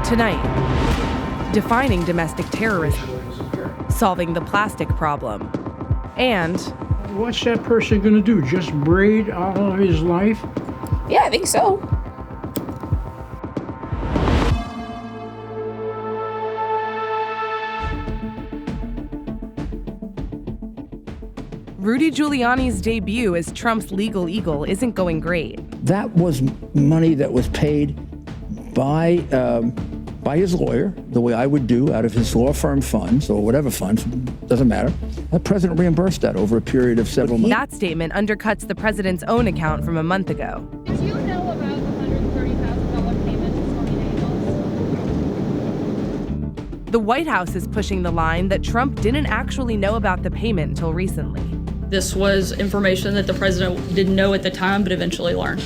Tonight, defining domestic terrorism, solving the plastic problem, and what's that person going to do? Just braid all of his life? Yeah, I think so. Rudy Giuliani's debut as Trump's legal eagle isn't going great. That was money that was paid by his lawyer, the way I would do out of his law firm funds or whatever funds, doesn't matter. The president reimbursed that over a period of several months. That statement undercuts the president's own account from a month ago. Did you know about the $130,000 payment to Stormy Daniels? The White House is pushing the line that Trump didn't actually know about the payment until recently. This was information that the president didn't know at the time, but eventually learned.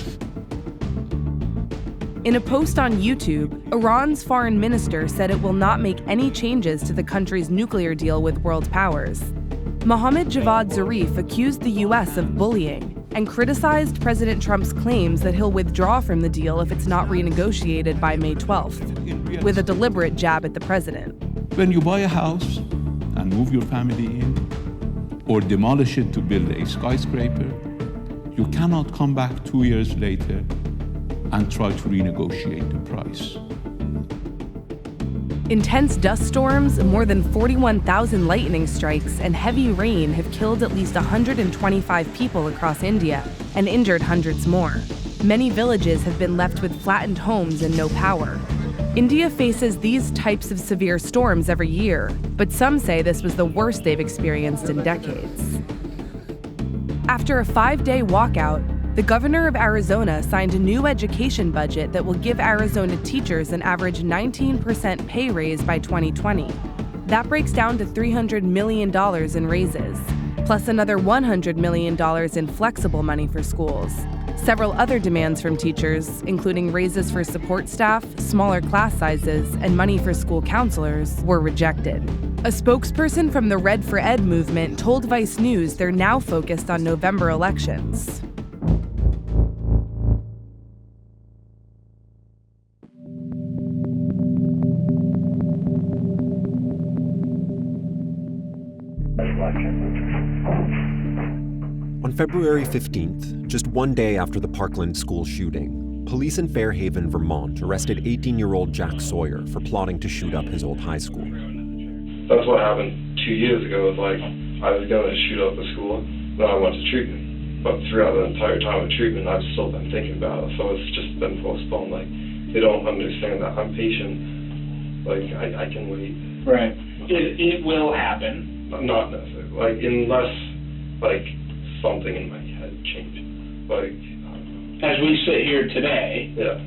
In a post on YouTube, Iran's foreign minister said it will not make any changes to the country's nuclear deal with world powers. Mohammad Javad Zarif accused the U.S. of bullying and criticized President Trump's claims that he'll withdraw from the deal if it's not renegotiated by May 12th, with a deliberate jab at the president. When you buy a house and move your family in, or demolish it to build a skyscraper, you cannot come back 2 years later and try to renegotiate the price. Intense dust storms, more than 41,000 lightning strikes, and heavy rain have killed at least 125 people across India and injured hundreds more. Many villages have been left with flattened homes and no power. India faces these types of severe storms every year, but some say this was the worst they've experienced in decades. After a 5-day walkout, the governor of Arizona signed a new education budget that will give Arizona teachers an average 19% pay raise by 2020. That breaks down to $300 million in raises, plus another $100 million in flexible money for schools. Several other demands from teachers, including raises for support staff, smaller class sizes, and money for school counselors, were rejected. A spokesperson from the Red for Ed movement told Vice News they're now focused on November elections. On February 15th, just one day after the Parkland school shooting, police in Fairhaven, Vermont arrested 18-year-old Jack Sawyer for plotting to shoot up his old high school. That's what happened 2 years ago. It was like I was going to shoot up the school, then I went to treatment. But throughout the entire time of treatment, I've still been thinking about it, so it's just been postponed. Like, they don't understand that I'm patient. Like, I can wait. Right. It will happen. Not necessarily. Like, unless, like, something in my head changed. Like, as we sit here today, yeah,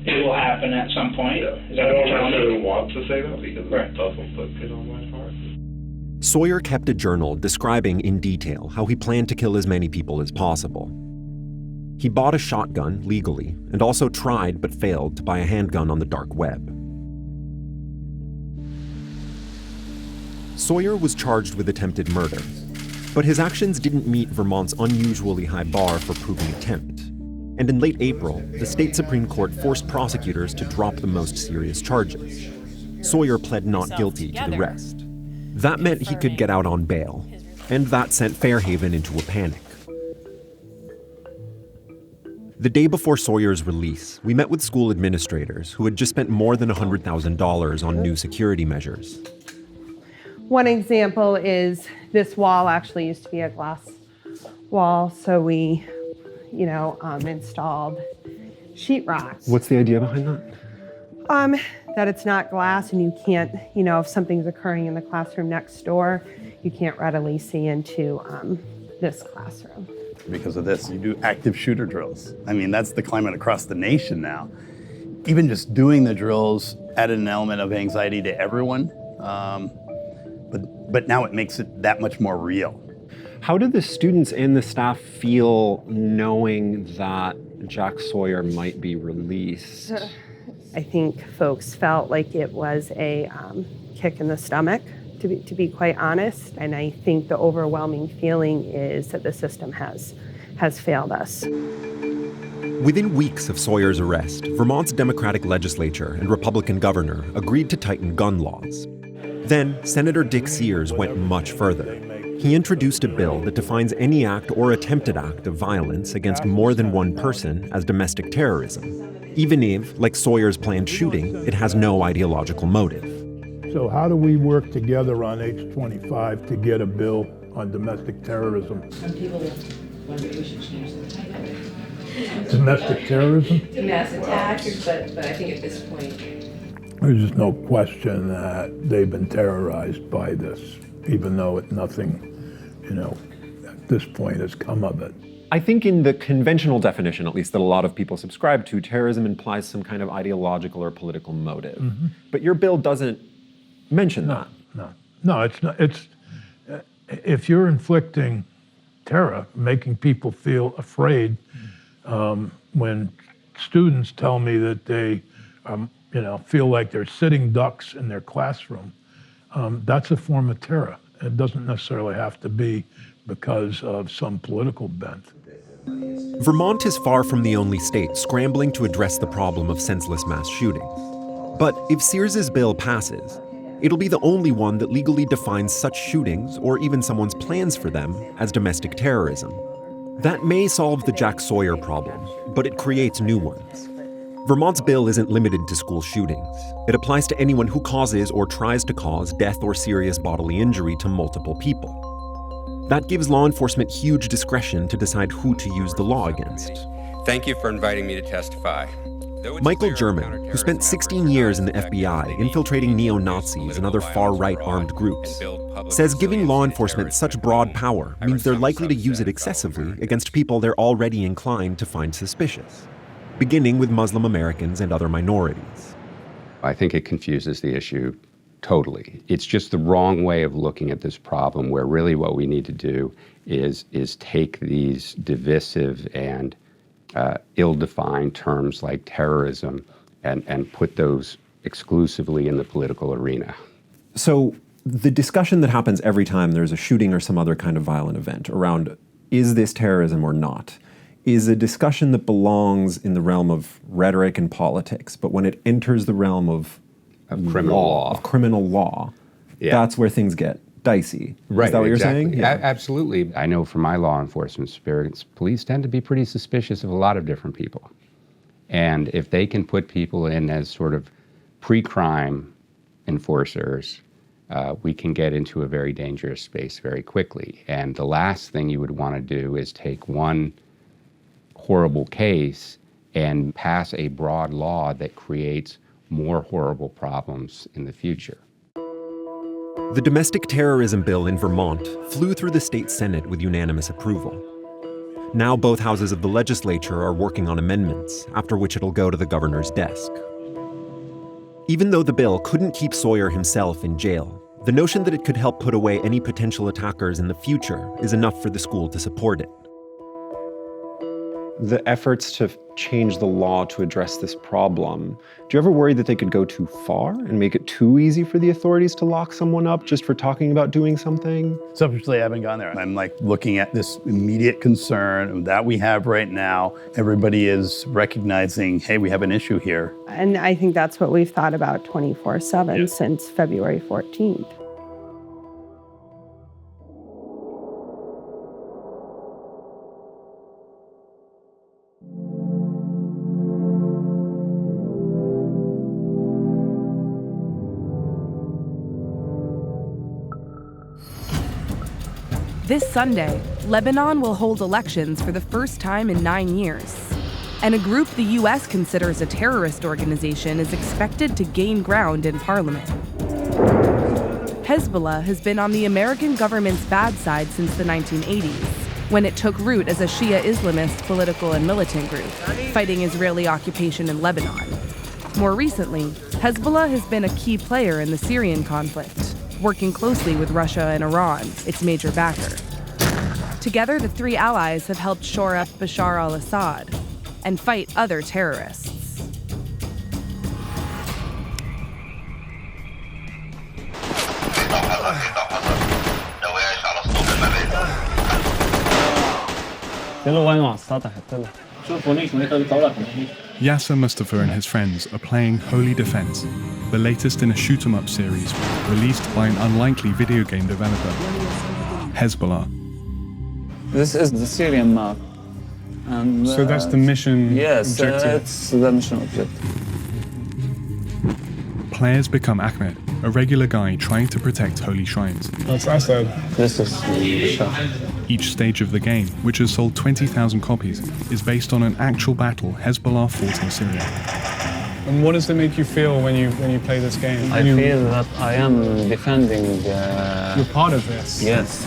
it will happen at some point. Yeah. Is that I what don't you're telling necessarily me? want to say that because Right. it doesn't put it on my heart. Sawyer kept a journal describing in detail how he planned to kill as many people as possible. He bought a shotgun legally and also tried but failed to buy a handgun on the dark web. Sawyer was charged with attempted murder, but his actions didn't meet Vermont's unusually high bar for proving attempt. And in late April, the state Supreme Court forced prosecutors to drop the most serious charges. Sawyer pled not guilty to the rest. That meant he could get out on bail, and that sent Fairhaven into a panic. The day before Sawyer's release, we met with school administrators who had just spent more than $100,000 on new security measures. One example is this wall actually used to be a glass wall, so we, installed sheetrock. What's the idea behind that? That it's not glass and you can't, if something's occurring in the classroom next door, you can't readily see into this classroom. Because of this, you do active shooter drills. I mean, that's the climate across the nation now. Even just doing the drills added an element of anxiety to everyone, but now it makes it that much more real. How did the students and the staff feel knowing that Jack Sawyer might be released? I think folks felt like it was a kick in the stomach, to be quite honest. And I think the overwhelming feeling is that the system has failed us. Within weeks of Sawyer's arrest, Vermont's Democratic legislature and Republican governor agreed to tighten gun laws. Then, Senator Dick Sears went much further. He introduced a bill that defines any act or attempted act of violence against more than one person as domestic terrorism, even if, like Sawyer's planned shooting, it has no ideological motive. So how do we work together on H-25 to get a bill on domestic terrorism? Some people wonder if we should change the title. Domestic terrorism? To mass attacks, but I think at this point... There's just no question that they've been terrorized by this, even though nothing, at this point has come of it. I think in the conventional definition, at least that a lot of people subscribe to, terrorism implies some kind of ideological or political motive. Mm-hmm. But your bill doesn't mention that. No, it's not. It's if you're inflicting terror, making people feel afraid, when students tell me that they, feel like they're sitting ducks in their classroom, that's a form of terror. It doesn't necessarily have to be because of some political bent. Vermont is far from the only state scrambling to address the problem of senseless mass shootings. But if Sears's bill passes, it'll be the only one that legally defines such shootings, or even someone's plans for them, as domestic terrorism. That may solve the Jack Sawyer problem, but it creates new ones. Vermont's bill isn't limited to school shootings. It applies to anyone who causes or tries to cause death or serious bodily injury to multiple people. That gives law enforcement huge discretion to decide who to use the law against. Thank you for inviting me to testify. Michael German, who spent 16 years in the FBI infiltrating neo-Nazis and other far-right armed groups, says giving law enforcement such broad power means they're likely to use it excessively against people they're already inclined to find suspicious, beginning with Muslim Americans and other minorities. I think it confuses the issue totally. It's just the wrong way of looking at this problem, where really what we need to do is take these divisive and ill-defined terms like terrorism and put those exclusively in the political arena. So the discussion that happens every time there's a shooting or some other kind of violent event around, is this terrorism or not, is a discussion that belongs in the realm of rhetoric and politics. But when it enters the realm of criminal law, that's where things get dicey. Right, is that what you're saying? Yeah. Absolutely. I know from my law enforcement experience, police tend to be pretty suspicious of a lot of different people. And if they can put people in as sort of pre-crime enforcers, we can get into a very dangerous space very quickly. And the last thing you would want to do is take one horrible case and pass a broad law that creates more horrible problems in the future. The domestic terrorism bill in Vermont flew through the state Senate with unanimous approval. Now both houses of the legislature are working on amendments, after which it'll go to the governor's desk. Even though the bill couldn't keep Sawyer himself in jail, the notion that it could help put away any potential attackers in the future is enough for the school to support it. The efforts to change the law to address this problem, do you ever worry that they could go too far and make it too easy for the authorities to lock someone up just for talking about doing something? Selfishly, I haven't gone there. I'm looking at this immediate concern that we have right now. Everybody is recognizing, hey, we have an issue here. And I think that's what we've thought about 24/7 since February 14th. This Sunday, Lebanon will hold elections for the first time in 9 years. And a group the U.S. considers a terrorist organization is expected to gain ground in parliament. Hezbollah has been on the American government's bad side since the 1980s, when it took root as a Shia Islamist political and militant group, fighting Israeli occupation in Lebanon. More recently, Hezbollah has been a key player in the Syrian conflict, working closely with Russia and Iran, its major backer. Together, the three allies have helped shore up Bashar al-Assad and fight other terrorists. Yasser Mustafa and his friends are playing Holy Defense, the latest in a shoot-'em-up series released by an unlikely video game developer, Hezbollah. This is the Syrian map. And, So that's the mission yes, objective? it's the mission objective. Players become Ahmed, a regular guy trying to protect holy shrines. That's Assad. This is Shah. Each stage of the game, which has sold 20,000 copies, is based on an actual battle Hezbollah fought in Syria. And what does it make you feel when you play this game? I feel that I am defending... You're part of this? Yes.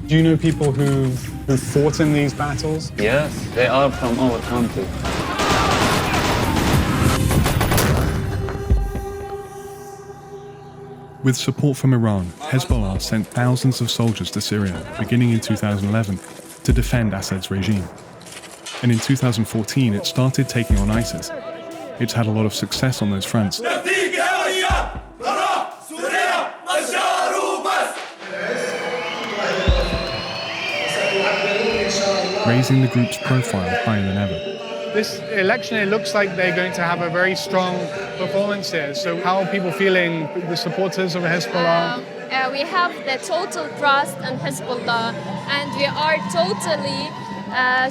Do you know people who fought in these battles? Yes, they are from our country. With support from Iran, Hezbollah sent thousands of soldiers to Syria, beginning in 2011, to defend Assad's regime. And in 2014, it started taking on ISIS. It's had a lot of success on those fronts, raising the group's profile higher than ever. This election, it looks like they're going to have a very strong performance here. So how are people feeling, the supporters of Hezbollah? We have the total trust in Hezbollah, and we are totally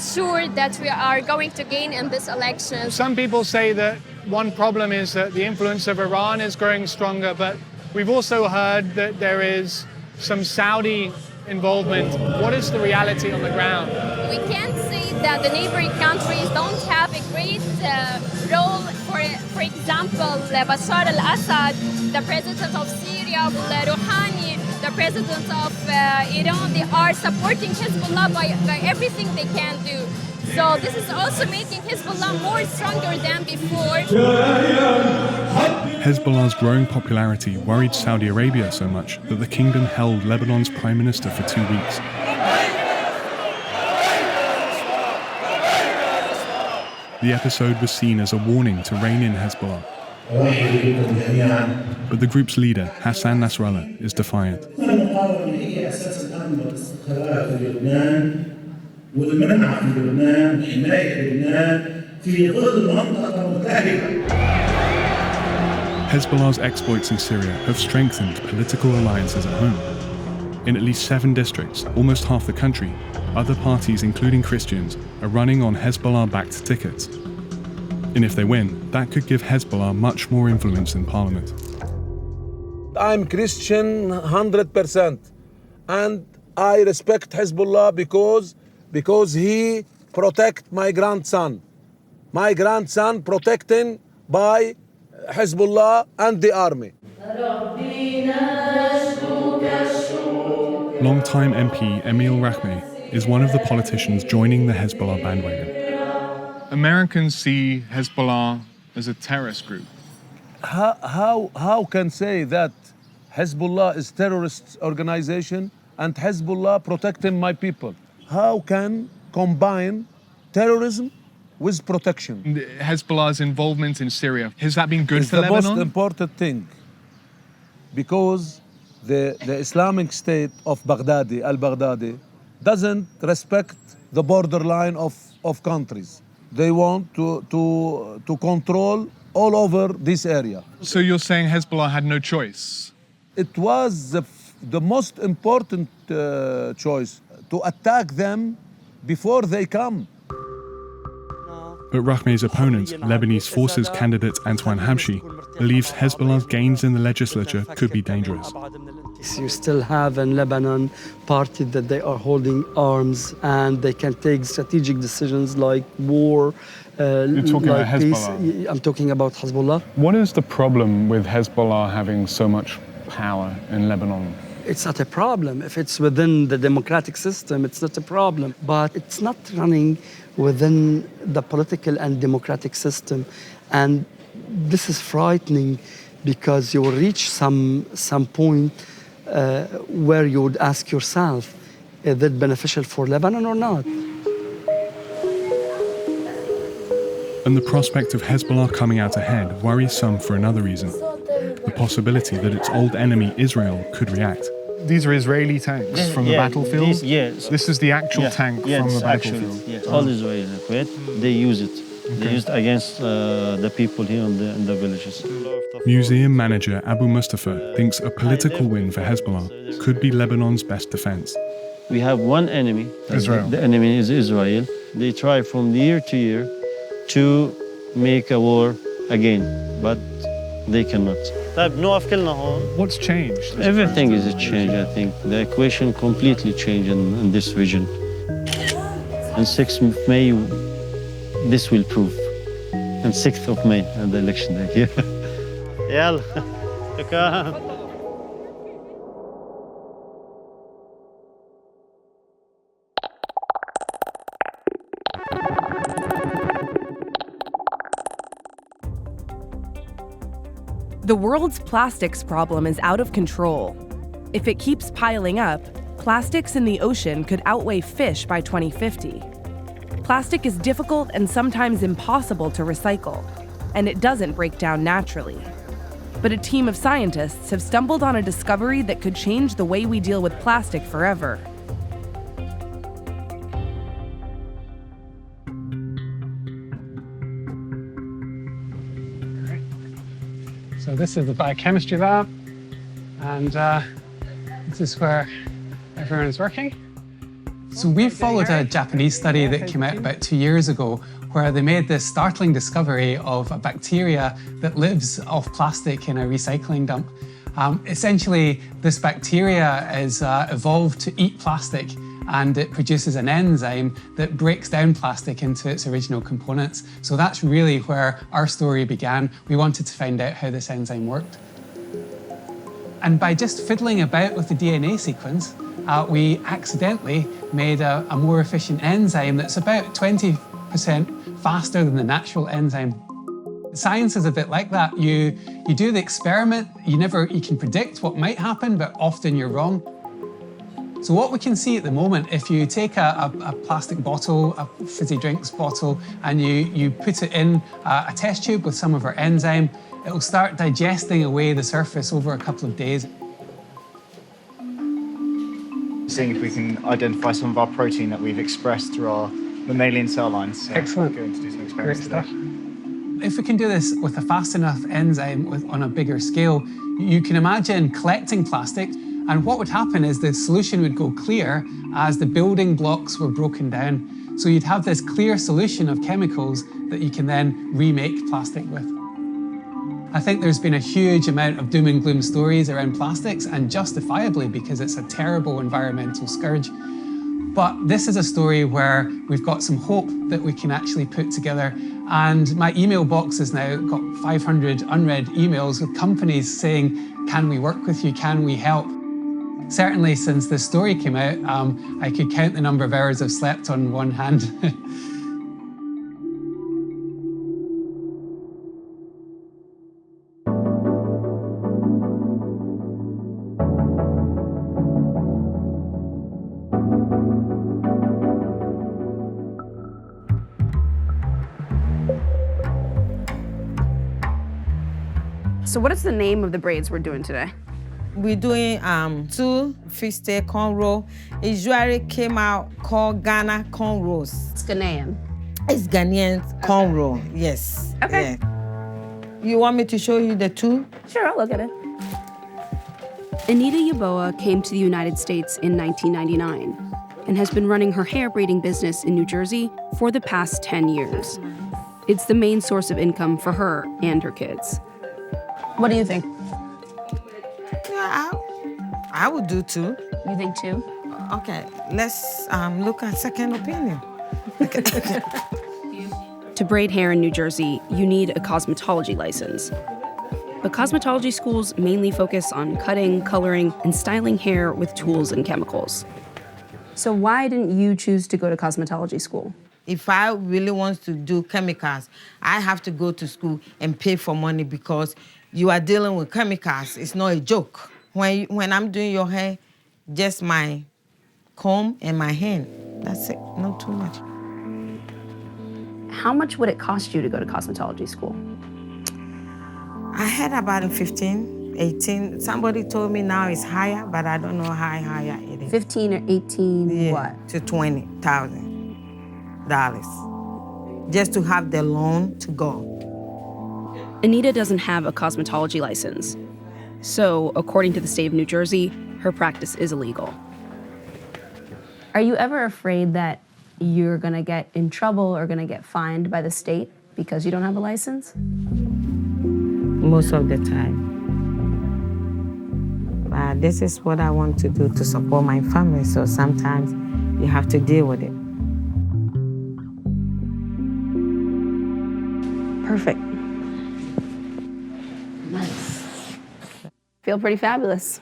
sure that we are going to gain in this election. Some people say that one problem is that the influence of Iran is growing stronger, but we've also heard that there is some Saudi involvement. What is the reality on the ground? We can't say that the neighboring countries don't have a great role. For example, Bashar al-Assad, the president of Syria, Rouhani, the president of Iran, they are supporting Hezbollah by everything they can do. So this is also making Hezbollah more stronger than before. Hezbollah's growing popularity worried Saudi Arabia so much that the kingdom held Lebanon's prime minister for 2 weeks. The episode was seen as a warning to rein in Hezbollah. But the group's leader, Hassan Nasrallah, is defiant. Hezbollah's exploits in Syria have strengthened political alliances at home. In at least 7 districts, almost half the country, other parties, including Christians, are running on Hezbollah-backed tickets. And if they win, that could give Hezbollah much more influence in parliament. I'm Christian 100%, and I respect Hezbollah because he protect my grandson. My grandson protected by Hezbollah and the army. Longtime MP Emil Rahmeh is one of the politicians joining the Hezbollah bandwagon. Americans see Hezbollah as a terrorist group. How can say that Hezbollah is terrorist organization and Hezbollah protecting my people? How can combine terrorism with protection? Hezbollah's involvement in Syria, has that been good It's for the Lebanon? most important thing, because the Islamic State of Baghdadi, al-Baghdadi, doesn't respect the borderline of countries. They want to control all over this area. So you're saying Hezbollah had no choice? It was the most important choice, to attack them before they come. But Rahmeh's opponent, Lebanese Forces candidate Antoine Hamshi, believes Hezbollah's gains in the legislature could be dangerous. You still have in Lebanon party that they are holding arms and they can take strategic decisions like war. You're talking like about peace. Hezbollah? I'm talking about Hezbollah. What is the problem with Hezbollah having so much power in Lebanon? It's not a problem. If it's within the democratic system, it's not a problem. But it's not running within the political and democratic system. And this is frightening because you will reach some point where you would ask yourself, is that beneficial for Lebanon or not? And the prospect of Hezbollah coming out ahead worries some for another reason: the possibility that its old enemy Israel could react. These are Israeli tanks from the battlefield? Yes. This is the actual tank from the battlefield? Actually, yes. All Israeli equipment, they use it. They used against the people here in the villages. Museum manager Abu Mustafa thinks a political win for Hezbollah could be Lebanon's best defense. We have one enemy. Israel. The enemy is Israel. They try from year to year to make a war again, but they cannot. What's changed? Everything is a change, I think. The equation completely changed in this region. On 6th of May, this will prove. And 6th of May, and the election day. Yeah. The world's plastics problem is out of control. If it keeps piling up, plastics in the ocean could outweigh fish by 2050. Plastic is difficult and sometimes impossible to recycle, and it doesn't break down naturally. But a team of scientists have stumbled on a discovery that could change the way we deal with plastic forever. So this is the biochemistry lab, and this is where everyone is working. So we followed a Japanese study that came out about 2 years ago where they made this startling discovery of a bacteria that lives off plastic in a recycling dump. Essentially, this bacteria is evolved to eat plastic, and it produces an enzyme that breaks down plastic into its original components. So that's really where our story began. We wanted to find out how this enzyme worked. And by just fiddling about with the DNA sequence, we accidentally made a more efficient enzyme that's about 20% faster than the natural enzyme. Science is a bit like that. You do the experiment, you can predict what might happen, but often you're wrong. So what we can see at the moment, if you take a plastic bottle, a fizzy drinks bottle, and you put it in a test tube with some of our enzyme, it will start digesting away the surface over a couple of days. Seeing if we can identify some of our protein that we've expressed through our mammalian cell lines. So excellent. We're going to do some experiments today. If we can do this with a fast enough enzyme on a bigger scale, you can imagine collecting plastic, and what would happen is the solution would go clear as the building blocks were broken down. So you'd have this clear solution of chemicals that you can then remake plastic with. I think there's been a huge amount of doom and gloom stories around plastics, and justifiably, because it's a terrible environmental scourge. But this is a story where we've got some hope that we can actually put together. And my email box has now got 500 unread emails with companies saying, can we work with you? Can we help? Certainly since this story came out, I could count the number of hours I've slept on one hand. So what is the name of the braids we're doing today? We're doing 2 fisted cornrow. It usually came out called Ghana cornrows. It's Ghanaian. It's Ghanaian cornrow, yes. Okay. Yeah. You want me to show you the 2? Sure, I'll look at it. Anita Yeboah came to the United States in 1999 and has been running her hair braiding business in New Jersey for the past 10 years. It's the main source of income for her and her kids. What do you think? Yeah, I would do 2. You think 2? Okay, let's look at second opinion. To braid hair in New Jersey, you need a cosmetology license. But cosmetology schools mainly focus on cutting, coloring, and styling hair with tools and chemicals. So why didn't you choose to go to cosmetology school? If I really want to do chemicals, I have to go to school and pay for money because you are dealing with chemicals. It's not a joke. When I'm doing your hair, just my comb and my hand. That's it, not too much. How much would it cost you to go to cosmetology school? I had about 15 18. Somebody told me now it's higher, but I don't know how higher it is. 15 or 18 what? To $20,000 just to have the loan to go. Anita doesn't have a cosmetology license. So, according to the state of New Jersey, her practice is illegal. Are you ever afraid that you're gonna get in trouble or gonna get fined by the state because you don't have a license? Most of the time. This is what I want to do to support my family, so sometimes you have to deal with it. Perfect. Nice. Feel pretty fabulous.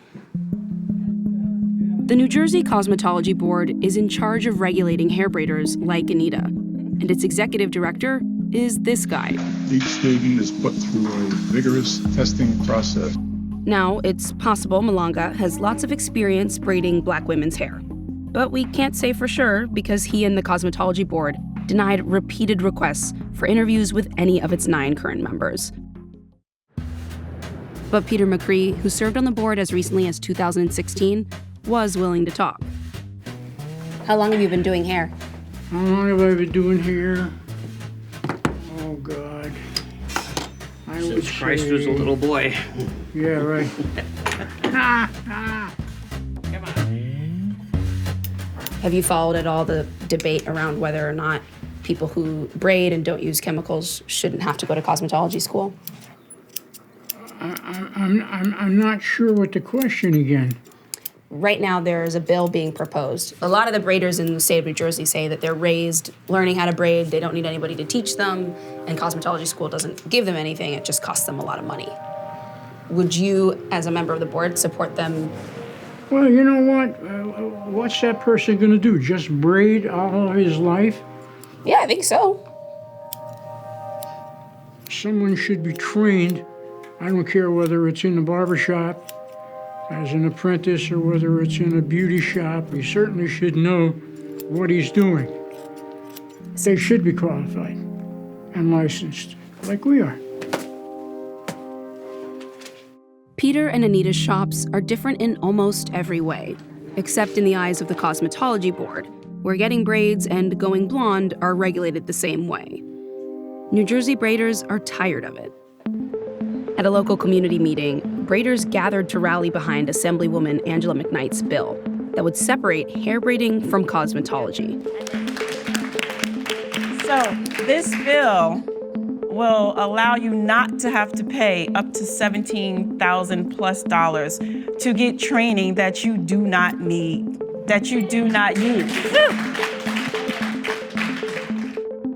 The New Jersey Cosmetology Board is in charge of regulating hair braiders like Anita, and its executive director is this guy. Each student is put through a vigorous testing process. Now, it's possible Malanga has lots of experience braiding Black women's hair. But we can't say for sure because he and the Cosmetology Board denied repeated requests for interviews with any of its 9 current members. But Peter McCree, who served on the board as recently as 2016, was willing to talk. How long have you been doing hair? How long have I been doing hair? Oh, God. Since Christ was a little boy. Yeah, right. Have you followed at all the debate around whether or not people who braid and don't use chemicals shouldn't have to go to cosmetology school? I'm not sure what the question again. Right now, there is a bill being proposed. A lot of the braiders in the state of New Jersey say that they're raised learning how to braid. They don't need anybody to teach them, and cosmetology school doesn't give them anything. It just costs them a lot of money. Would you, as a member of the board, support them? Well, you know what? What's that person going to do? Just braid all of his life? Yeah, I think so. Someone should be trained. I don't care whether it's in the barbershop as an apprentice or whether it's in a beauty shop. He certainly should know what he's doing. They should be qualified and licensed, like we are. Peter and Anita's shops are different in almost every way, except in the eyes of the Cosmetology Board, where getting braids and going blonde are regulated the same way. New Jersey braiders are tired of it. At a local community meeting, braiders gathered to rally behind Assemblywoman Angela McKnight's bill that would separate hair braiding from cosmetology. So this bill will allow you not to have to pay up to $17,000+ to get training that you do not need, that you do not use.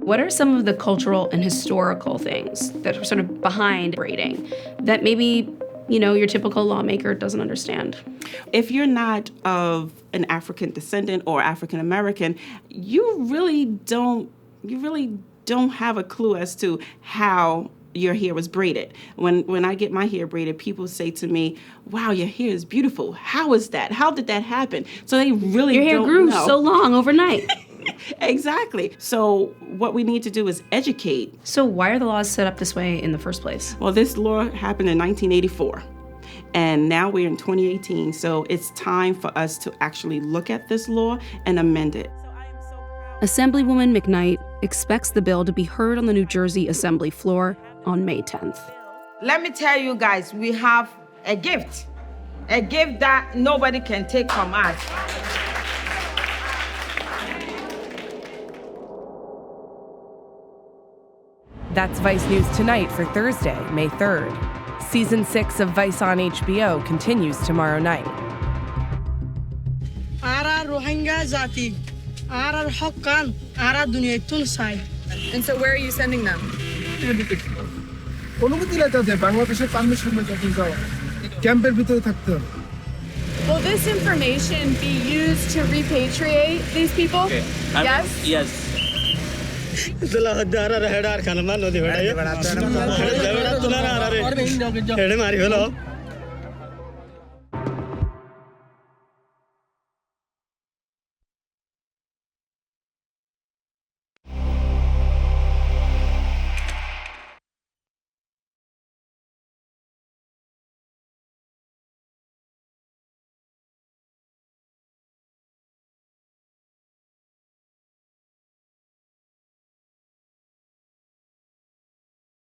What are some of the cultural and historical things that are sort of behind braiding that maybe, your typical lawmaker doesn't understand? If you're not of an African descendant or African American, you really don't have a clue as to how your hair was braided. When I get my hair braided, people say to me, "Wow, your hair is beautiful. How is that? How did that happen?" So they really Your hair don't grew know. so long overnight. Exactly. So what we need to do is educate. So why are the laws set up this way in the first place? Well, this law happened in 1984. And now we're in 2018. So it's time for us to actually look at this law and amend it. Assemblywoman McKnight expects the bill to be heard on the New Jersey Assembly floor on May 10th. Let me tell you guys, we have a gift that nobody can take from us. That's Vice News Tonight for Thursday, May 3rd. Season 6 of Vice on HBO continues tomorrow night. Ara Rohingya Zati, Ara Hokkan, Ara Dunyatun Sai. And so where are you sending them? Will this information be used to repatriate these people? Yes? Yes. Yes.